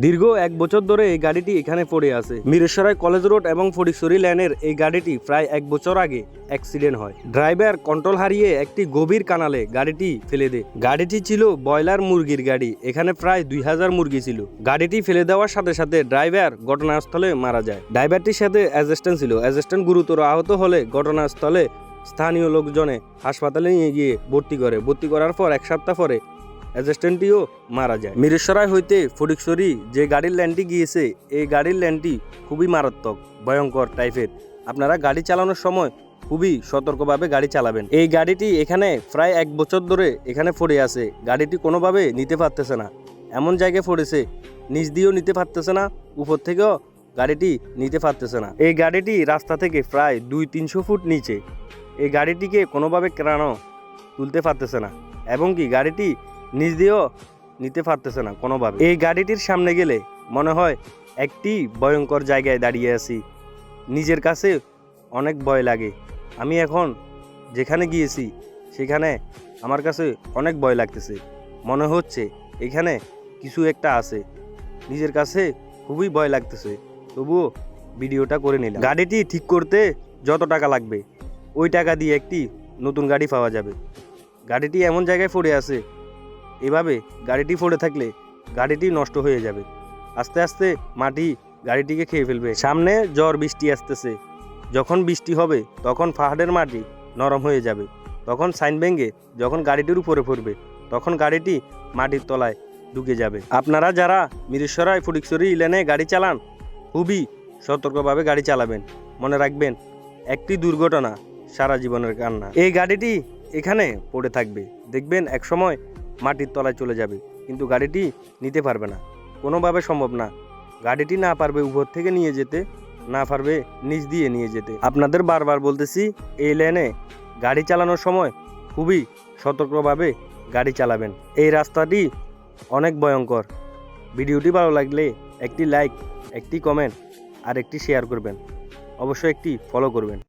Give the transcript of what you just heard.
দীর্ঘ 1 বছর ধরে এই গাড়িটি এখানে পড়ে আছে। মিরসরাই কলেজ রোড এবং ফটিকছড়ি লেনের এই গাড়িটি প্রায় 1 বছর আগে অ্যাক্সিডেন্ট হয়। ড্রাইভার কন্ট্রোল হারিয়ে একটি গভীর কানালে গাড়িটি ফেলে দেয়। গাড়িটি ছিল ব্রয়লার মুরগির গাড়ি। এখানে প্রায় 2000 মুরগি ছিল। গাড়িটি ফেলে দেওয়ার সাথে সাথে ড্রাইভার ঘটনাস্থলে মারা যায়। ড্রাইভারটির সাথে অ্যাসিস্ট্যান্ট ছিল। অ্যাসিস্ট্যান্ট গুরুতর আহত হলে ঘটনাস্থলে স্থানীয় লোকজনে হাসপাতালে নিয়ে গিয়ে ভর্তি করার পর 1 সপ্তাহ পরে অ্যাসিস্ট্যান্টটিও মারা যায়। মিরসরাই হইতে ফটিকছড়ি যে গাড়ির ল্যান্ডটি গিয়েছে, এই গাড়ির ল্যান্ডটি খুবই মারাত্মক, ভয়ঙ্কর টাইপের। আপনারা গাড়ি চালানোর সময় খুবই সতর্কভাবে গাড়ি চালাবেন। এই গাড়িটি এখানে প্রায় 1 বছর ধরে এখানে পড়ে আছে। গাড়িটি কোনোভাবে নিতে পারতেছে না, এমন জায়গায় পড়েছে নিচ দিয়েও নিতে পারতেছে না, উপর থেকেও গাড়িটি নিতে পারতেছে না। এই গাড়িটি রাস্তা থেকে প্রায় 200-300 ফুট নিচে। এই গাড়িটিকে কোনোভাবে কেরানো তুলতে পারতেছে না, এবং কি গাড়িটি নিচ দিয়েও নিতে পারতেছে না কোনোভাবে। এই গাড়িটির সামনে গেলে মনে হয় একটি ভয়ঙ্কর জায়গায় দাঁড়িয়ে আছি। নিজের কাছে অনেক ভয় লাগে। আমি এখন যেখানে গিয়েছি সেখানে আমার কাছে অনেক ভয় লাগতেছে। মনে হচ্ছে এখানে কিছু একটা আছে। নিজের কাছে খুবই ভয় লাগতেছে, তবুও ভিডিওটা করে নিলাম। গাড়িটি ঠিক করতে যত টাকা লাগবে ওই টাকা দিয়ে একটি নতুন গাড়ি পাওয়া যাবে। গাড়িটি এমন জায়গায় পড়ে আছে, এভাবে গাড়িটি পড়ে থাকলে গাড়িটি নষ্ট হয়ে যাবে। আস্তে আস্তে মাটি গাড়িটিকে খেয়ে ফেলবে। সামনে ঝড় বৃষ্টি আসতেছে। যখন বৃষ্টি হবে তখন পাহাড়ের মাটি নরম হয়ে যাবে। তখন সাইন ভেঙে যখন গাড়িটির উপরে পড়বে তখন গাড়িটি মাটির তলায় ঢুকে যাবে। আপনারা যারা মিরসরাই ফটিকছড়ি লেনে গাড়ি চালান খুবই সতর্কভাবে গাড়ি চালাবেন। মনে রাখবেন, একটি দুর্ঘটনা সারা জীবনের কান্না। এই গাড়িটি এখানে পড়ে থাকবে, দেখবেন এক সময় মাটির তলায় চলে যাবে, কিন্তু গাড়িটি নিতে পারবে না, কোনোভাবে সম্ভব না। গাড়িটি না পারবে উপর থেকে নিয়ে যেতে, না পারবে নিচ দিয়ে নিয়ে যেতে। আপনাদের বারবার বলতেছি, এই লেনে গাড়ি চালানোর সময় খুবই সতর্কভাবে গাড়ি চালাবেন। এই রাস্তাটি অনেক ভয়ঙ্কর। ভিডিওটি ভালো লাগলে একটি লাইক, একটি কমেন্ট আর একটি শেয়ার করবেন। অবশ্যই একটি ফলো করবেন।